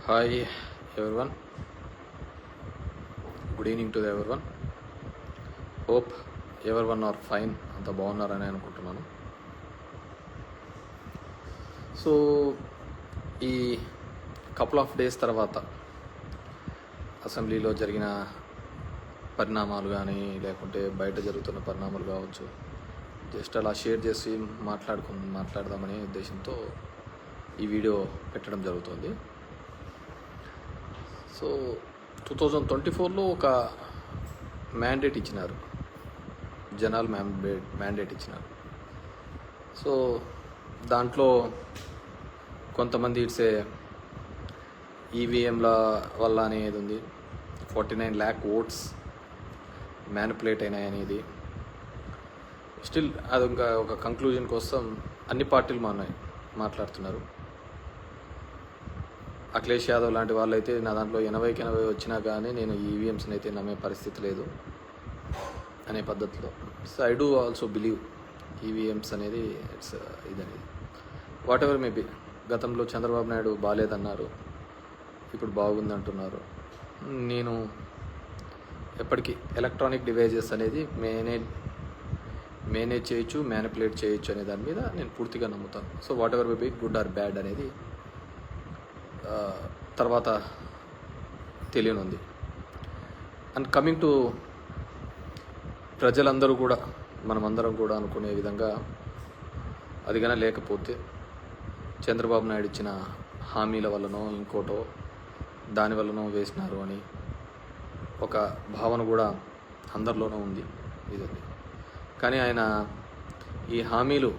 Hi everyone, good evening to everyone. Hope everyone are fine, అంత బాగున్నారని అనుకుంటున్నాను. So ఈ కపుల్ ఆఫ్ డేస్ తర్వాత అసెంబ్లీలో జరిగిన పరిణామాలు కానీ లేకుంటే బయట జరుగుతున్న పరిణామాలు కావచ్చు, జస్ట్ అలా షేర్ చేసి మాట్లాడదామనే ఉద్దేశంతో ఈ వీడియో పెట్టడం జరుగుతుంది. సో 2024లో ఒక మ్యాండేట్ ఇచ్చినారు, జనాలు మ్యాండేట్ ఇచ్చినారు. సో దాంట్లో కొంతమంది ఇట్సే ఈవీఎంల వల్ల అనేది ఉంది, 49 lakh ఓట్స్ మ్యానిపులేట్ అయినాయి అనేది. స్టిల్ అది ఇంకా ఒక కంక్లూజన్ కోసం అన్ని పార్టీలు మాట్లాడుతున్నారు. అఖిలేష్ యాదవ్ లాంటి వాళ్ళు అయితే నా దాంట్లో 80కి 80 వచ్చినా కానీ నేను ఈవీఎంస్ని అయితే నమ్మే పరిస్థితి లేదు అనే పద్ధతిలో. So I do also believe EVMs అనేది ఇట్స్ ఇదనేది వాట్ ఎవర్ మేబీ. గతంలో చంద్రబాబు నాయుడు బాగాలేదన్నారు, ఇప్పుడు బాగుందంటున్నారు. నేను ఎప్పటికీ ఎలక్ట్రానిక్ డివైజెస్ అనేది మేనేజ్ చేయొచ్చు, మ్యానిపులేట్ చేయొచ్చు అనే దాని మీద నేను పూర్తిగా నమ్ముతాను. So what ever maybe, good or bad అనేది తర్వాత తెలియనుంది. అండ్ కమింగ్ టు ప్రజలందరూ కూడా, మనమందరం కూడా అనుకునే విధంగా అది కానీ లేకపోతే చంద్రబాబు నాయుడు ఇచ్చిన హామీల వల్లనో ఇంకోటో దానివల్లనో వేసినారు అని ఒక భావన కూడా అందరిలోనూ ఉంది. ఇది కానీ ఆయన ఈ హామీలు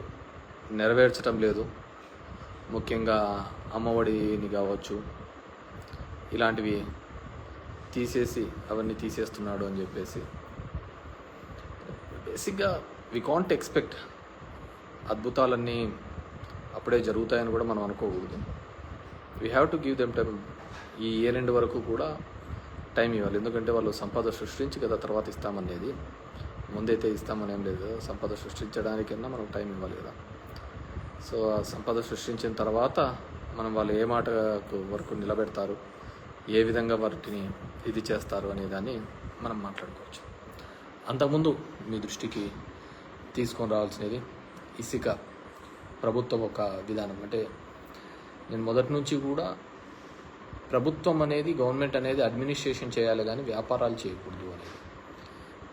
నెరవేర్చడం లేదు. ముఖ్యంగా అమ్మఒడిని కావచ్చు, ఇలాంటివి అవన్నీ తీసేస్తున్నాడు అని చెప్పేసి బేసిక్గా వి కాంట్ ఎక్స్పెక్ట్ అద్భుతాలన్నీ అప్పుడే జరుగుతాయని కూడా మనం అనుకోకూడదు. We have to give them time. ఈ ఇయర్ ఎండ్ వరకు కూడా టైం ఇవ్వాలి. ఎందుకంటే వాళ్ళు సంపద సృష్టించి కదా తర్వాత ఇస్తామనేది, ముందైతే ఇస్తామని ఏం లేదు కదా. సంపద సృష్టించడానికన్నా మనం టైం ఇవ్వాలి కదా. సో ఆ సంపద సృష్టించిన తర్వాత మనం వాళ్ళు ఏ మాట వరకు నిలబెడతారు, ఏ విధంగా వాటిని ఇది చేస్తారు అనే దాన్ని మనం మాట్లాడుకోవచ్చు. అంతకుముందు మీ దృష్టికి తీసుకొని రావాల్సినది ఇసుక ప్రభుత్వం ఒక విధానం. అంటే నేను మొదటి నుంచి కూడా ప్రభుత్వం అనేది, గవర్నమెంట్ అనేది అడ్మినిస్ట్రేషన్ చేయాలి కానీ వ్యాపారాలు చేయకూడదు అనేది.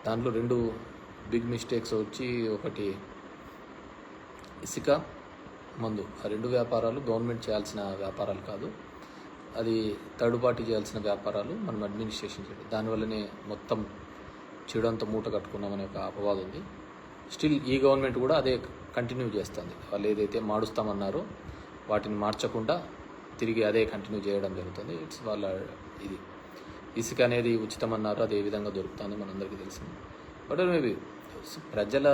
దాంట్లో 2 బిగ్ మిస్టేక్స్ వచ్చి, ఒకటి ఇసుక, మందు. ఆ 2 వ్యాపారాలు గవర్నమెంట్ చేయాల్సిన వ్యాపారాలు కాదు, అది థర్డ్ పార్టీ చేయాల్సిన వ్యాపారాలు, మనం అడ్మినిస్ట్రేషన్ చేయడం. దానివల్లనే మొత్తం చెడంతా మూట కట్టుకున్నామనే ఒక అపవాదం ఉంది. స్టిల్ ఈ గవర్నమెంట్ కూడా అదే కంటిన్యూ చేస్తుంది. వాళ్ళు ఏదైతే మారుస్తామన్నారో వాటిని మార్చకుండా తిరిగి అదే కంటిన్యూ చేయడం జరుగుతుంది. ఇట్స్ వాళ్ళ ఇది. ఇసుక అనేది ఉచితం అన్నారు, అది ఏ విధంగా దొరుకుతుంది మనందరికీ తెలిసింది. బట్ మేబీ ప్రజల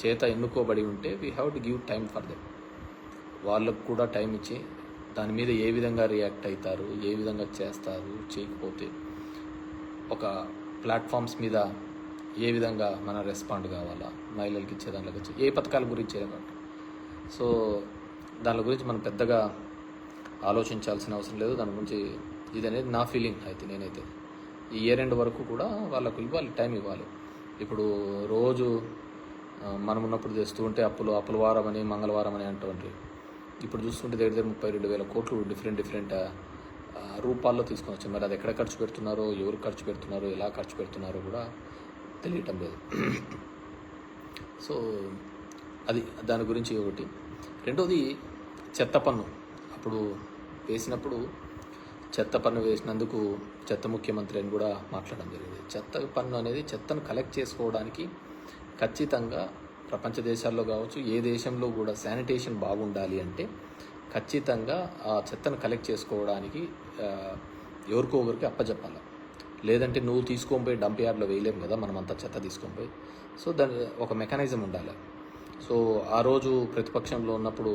చేత ఎన్నుకోబడి ఉంటే we have to give time for them. వాళ్ళకు కూడా టైం ఇచ్చి దాని మీద ఏ విధంగా రియాక్ట్ అవుతారు, ఏ విధంగా చేస్తారు, చేయకపోతే ఒక ప్లాట్ఫామ్స్ మీద ఏ విధంగా మన రెస్పాండ్ కావాలా, మహిళలకు ఇచ్చే దాంట్లోకి వచ్చి ఏ పథకాల గురించి ఏమంటే. సో దాని గురించి మనం పెద్దగా ఆలోచించాల్సిన అవసరం లేదు. దాని గురించి ఇది అనేది నా ఫీలింగ్. అయితే నేనైతే ఈ ఇయర్ ఎండ్ వరకు కూడా వాళ్ళకు ఇవ్వాలి, టైం ఇవ్వాలి. ఇప్పుడు రోజు మనం ఉన్నప్పుడు తెస్తూ ఉంటే అప్పుల వారం అని, మంగళవారం అని అంటుంటే, ఇప్పుడు చూస్తుంటే దగ్గర 32,000 కోట్లు డిఫరెంట్ రూపాల్లో తీసుకొని వచ్చాం. మరి అది ఎక్కడ ఖర్చు పెడుతున్నారో, ఎవరు ఖర్చు పెడుతున్నారో, ఎలా ఖర్చు పెడుతున్నారో కూడా తెలియటం లేదు. సో అది దాని గురించి ఒకటి. రెండోది చెత్త పన్ను. అప్పుడు వేసినప్పుడు చెత్త పన్ను వేసినందుకు చెత్త ముఖ్యమంత్రి అని కూడా మాట్లాడడం జరిగింది. చెత్త పన్ను అనేది చెత్తను కలెక్ట్ చేసుకోవడానికి ఖచ్చితంగా ప్రపంచ దేశాల్లో కావచ్చు, ఏ దేశంలో కూడా శానిటేషన్ బాగుండాలి అంటే ఖచ్చితంగా ఆ చెత్తను కలెక్ట్ చేసుకోవడానికి ఎవరికో ఒకరికి అప్పచెప్పాలి. లేదంటే నువ్వు తీసుకొని పోయి డంప్ యార్డ్లో వేయలేము కదా, మనం అంతా చెత్త తీసుకొని పోయి. సో దాని ఒక మెకానిజం ఉండాలి. సో ఆ రోజు ప్రతిపక్షంలో ఉన్నప్పుడు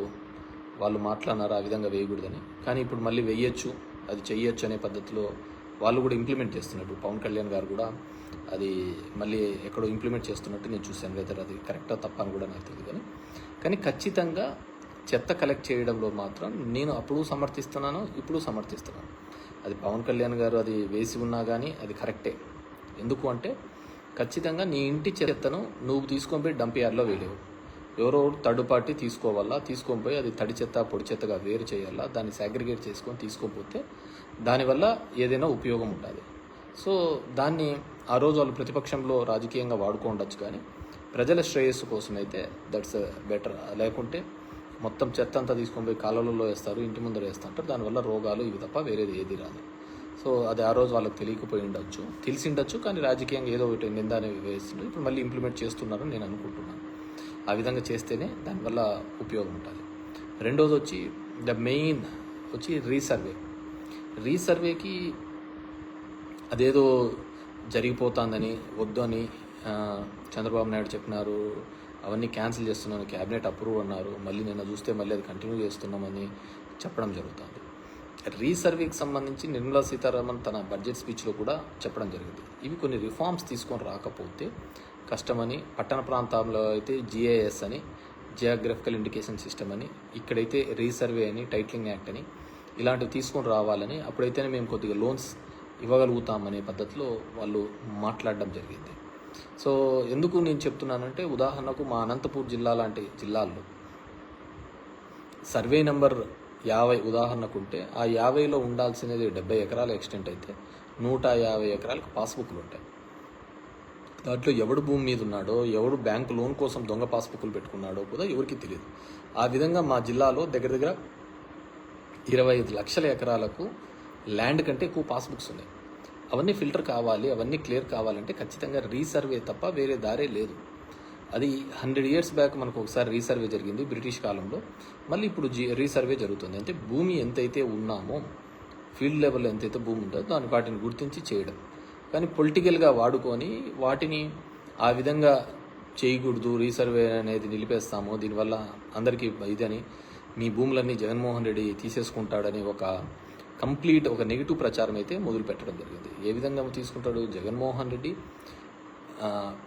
వాళ్ళు మాట్లాడినారు ఆ విధంగా వేయకూడదని. కానీ ఇప్పుడు మళ్ళీ వేయచ్చు, అది చెయ్యొచ్చు అనే పద్ధతిలో వాళ్ళు కూడా ఇంప్లిమెంట్ చేస్తున్నట్టు. పవన్ కళ్యాణ్ గారు కూడా అది మళ్ళీ ఎక్కడో ఇంప్లిమెంట్ చేస్తున్నట్టు నేను చూశాను. వెదర్ అది కరెక్టా తప్ప అని కూడా నాకు తెలియదు. కానీ ఖచ్చితంగా చెత్త కలెక్ట్ చేయడంలో మాత్రం నేను అప్పుడు సమర్థిస్తున్నాను, ఇప్పుడు సమర్థిస్తున్నాను. అది పవన్ కళ్యాణ్ గారు అది వేసి ఉన్నా కానీ అది కరెక్టే. ఎందుకు అంటే ఖచ్చితంగా నీ ఇంటి చెత్తను నువ్వు తీసుకొని పోయి డంప్ యార్డ్లో వేయలేవు. ఎవరో థర్డ్ పార్టీ తీసుకోవాలా, తీసుకొని పోయి అది తడి చెత్త పొడి చెత్తగా వేరు చేయాలా, దాన్ని సాగ్రిగేట్ చేసుకొని తీసుకోకపోతే దానివల్ల ఏదైనా ఉపయోగం ఉంటుంది. సో దాన్ని ఆ రోజు వాళ్ళు ప్రతిపక్షంలో రాజకీయంగా వాడుకోండొచ్చు, కానీ ప్రజల శ్రేయస్సు కోసం అయితే దట్స్ బెటర్. లేకుంటే మొత్తం చెత్త అంతా తీసుకొని పోయి కాలువలలో వేస్తారు, ఇంటి ముందర వేస్తుంటారు, దానివల్ల రోగాలు ఇవి తప్ప వేరేది ఏది రాదు. సో అది ఆ రోజు వాళ్ళకి తెలియకపోయి ఉండొచ్చు, తెలిసి ఉండొచ్చు, కానీ రాజకీయంగా ఏదో ఒకటి నింద అనేవి వేస్తుండే ఇప్పుడు మళ్ళీ ఇంప్లిమెంట్ చేస్తున్నారని నేను అనుకుంటున్నాను. ఆ విధంగా చేస్తేనే దానివల్ల ఉపయోగం ఉంటుంది. రెండోది వచ్చి ద మెయిన్ వచ్చి రీసర్వేకి అదేదో జరిగిపోతుందని వద్దు అని చంద్రబాబు నాయుడు చెప్పినారు, అవన్నీ క్యాన్సిల్ చేస్తున్నాను, క్యాబినెట్ అప్రూవ్ అన్నారు, మళ్ళీ నిన్న చూస్తే మళ్ళీ అది కంటిన్యూ చేస్తున్నామని చెప్పడం జరుగుతుంది. రీసర్వేకి సంబంధించి నిర్మలా సీతారామన్ తన బడ్జెట్ స్పీచ్లో కూడా చెప్పడం జరిగింది. ఇవి కొన్ని రిఫార్మ్స్ తీసుకొని రాకపోతే కష్టమని, పట్టణ ప్రాంతాల్లో అయితే GIS అని, జియోగ్రఫికల్ ఇండికేషన్ సిస్టమ్ అని, ఇక్కడైతే రీసర్వే అని, టైటిలింగ్ యాక్ట్ అని ఇలాంటివి తీసుకొని రావాలని, అప్పుడైతేనే మేము కొద్దిగా లోన్స్ ఇవ్వగలుగుతామనే పద్ధతిలో వాళ్ళు మాట్లాడడం జరిగింది. సో ఎందుకు నేను చెప్తున్నానంటే, ఉదాహరణకు మా అనంతపూర్ జిల్లా లాంటి జిల్లాల్లో సర్వే నెంబర్ 50 ఉదాహరణకు ఉంటే ఆ 50లో ఉండాల్సినది 70 ఎకరాల ఎక్స్టెంట్ అయితే 150 ఎకరాలకు పాస్బుక్లు ఉంటాయి. దాంట్లో ఎవడు భూమి మీద ఉన్నాడో, ఎవడు బ్యాంకు లోన్ కోసం దొంగ పాస్బుక్లు పెట్టుకున్నాడో కూడా ఎవరికి తెలియదు. ఆ విధంగా మా జిల్లాలో దగ్గర 25 లక్షల ఎకరాలకు ల్యాండ్ కంటే ఎక్కువ పాస్బుక్స్ ఉన్నాయి. అవన్నీ ఫిల్టర్ కావాలి, అవన్నీ క్లియర్ కావాలంటే ఖచ్చితంగా రీసర్వే తప్ప వేరే దారే లేదు. అది 100 years బ్యాక్ మనకు ఒకసారి రీసర్వే జరిగింది బ్రిటిష్ కాలంలో, మళ్ళీ ఇప్పుడు రీసర్వే జరుగుతుంది. అంటే భూమి ఎంతైతే ఉన్నామో, ఫీల్డ్ లెవెల్లో ఎంతైతే భూమి ఉంటుందో వాటిని గుర్తించి చేయడం. కానీ పొలిటికల్గా వాడుకొని వాటిని ఆ విధంగా చేయకూడదు, రీసర్వే అనేది నిలిపేస్తాము, దీనివల్ల అందరికీ ఇదని, మీ భూములన్నీ జగన్మోహన్ రెడ్డి తీసేసుకుంటాడని ఒక నెగిటివ్ ప్రచారం అయితే మొదలు పెట్టడం జరిగింది. ఏ విధంగా తీసుకుంటాడు జగన్మోహన్ రెడ్డి?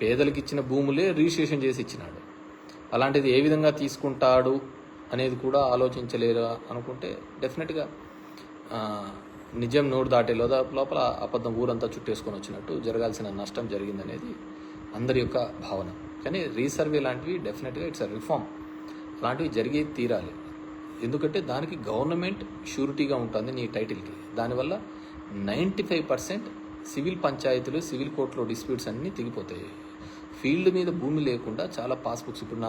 పేదలకు ఇచ్చిన భూములే రిజిస్ట్రేషన్ చేసి ఇచ్చినాడు. అలాంటిది ఏ విధంగా తీసుకుంటాడు అనేది కూడా ఆలోచించలేరు అనుకుంటే డెఫినెట్గా నిజం నోరు దాటే లోపల అబద్ధం ఊరంతా చుట్టేసుకొని వచ్చినట్టు జరగాల్సిన నష్టం జరిగిందనేది అందరి యొక్క భావన. కానీ రీసర్వే లాంటివి డెఫినెట్గా ఇట్స్ అ రిఫార్మ్, అలాంటివి జరిగే తీరాలి. ఎందుకంటే దానికి గవర్నమెంట్ షూరిటీగా ఉంటుంది నీ టైటిల్కి. దానివల్ల 95% సివిల్ పంచాయతీలు, సివిల్ కోర్టులో డిస్ప్యూట్స్ అన్నీ తెగిపోతాయి. ఫీల్డ్ మీద భూమి లేకుండా చాలా పాస్బుక్స్, ఇప్పుడు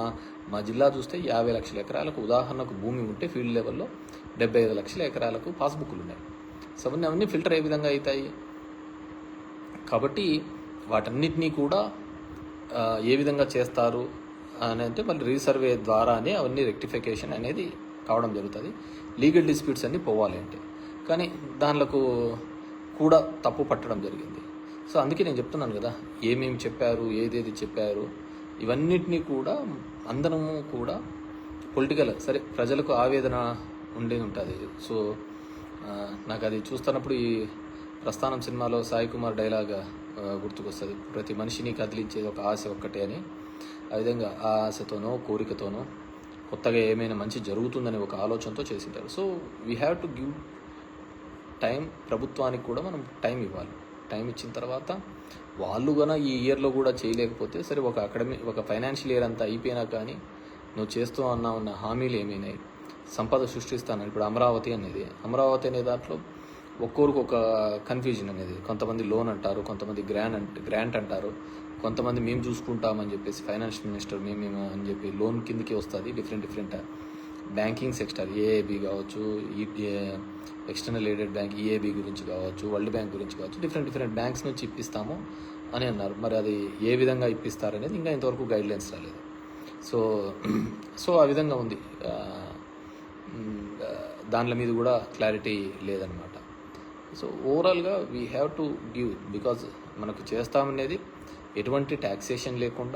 మా జిల్లా చూస్తే 50 లక్షల ఎకరాలకు ఉదాహరణకు భూమి ఉంటే ఫీల్డ్ లెవెల్లో 75 లక్షల ఎకరాలకు పాస్బుక్లు ఉన్నాయి. సో అవన్నీ ఫిల్టర్ ఏ విధంగా అవుతాయి? కాబట్టి వాటన్నిటినీ కూడా ఏ విధంగా చేస్తారు అని అంటే మళ్ళీ రీసర్వే ద్వారానే అవన్నీ రెక్టిఫికేషన్ అనేది కావడం జరుగుతుంది. లీగల్ డిస్ప్యూట్స్ అన్నీ పోవాలి అంటే, కానీ దానిలకు కూడా తప్పు పట్టడం జరిగింది. సో అందుకే నేను చెప్తున్నాను కదా, ఏమేమి చెప్పారు, ఏదేది చెప్పారు, ఇవన్నిటినీ కూడా అందరము కూడా పొలిటికల్ సరే ప్రజలకు ఆవేదన ఉండే ఉంటుంది. సో నాకు అది చూస్తున్నప్పుడు ఈ ప్రస్థానం సినిమాలో సాయి కుమార్ డైలాగ్ గుర్తుకొస్తుంది, ప్రతి మనిషిని కదిలించేది ఒక ఆశ ఒక్కటే అని. ఆ విధంగా ఆ ఆశతోనో కోరికతోనో కొత్తగా ఏమైనా మంచి జరుగుతుందని ఒక ఆలోచనతో చేసింటారు. So we have to give time. ప్రభుత్వానికి కూడా మనం టైం ఇవ్వాలి. టైం ఇచ్చిన తర్వాత వాళ్ళు కూడా ఈ ఇయర్లో కూడా చేయలేకపోతే సరే, ఒక ఫైనాన్షియల్ ఇయర్ అంతా అయిపోయినా కానీ నువ్వు చేస్తూ ఉన్న హామీలు ఏమైనాయి, సంపద సృష్టిస్తాను. ఇప్పుడు అమరావతి అనే దాంట్లో ఒక్కొరికి ఒక కన్ఫ్యూజన్ అనేది, కొంతమంది లోన్ అంటారు, కొంతమంది గ్రాంట్ అంటారు, కొంతమంది మేము చూసుకుంటామని చెప్పేసి ఫైనాన్షియల్ మినిస్టర్ మేము అని చెప్పి లోన్ కిందకి వస్తుంది. డిఫరెంట్ బ్యాంకింగ్ సెక్టర్, ఏఏబి కావచ్చు, ఎక్స్టర్నల్ ఎయిడెడ్ బ్యాంక్ ఈఏబి గురించి కావచ్చు, వరల్డ్ బ్యాంక్ గురించి కావచ్చు, డిఫరెంట్ బ్యాంక్స్ నుంచి ఇప్పిస్తాము అని అన్నారు. మరి అది ఏ విధంగా ఇప్పిస్తారనేది ఇంకా ఇంతవరకు గైడ్లైన్స్ రాలేదు. సో ఆ విధంగా ఉంది. దానిల మీద కూడా క్లారిటీ లేదనమాట. సో ఓవరాల్గా we have to give, because మనకు చేస్తామనేది ఎటువంటి ట్యాక్సేషన్ లేకుండా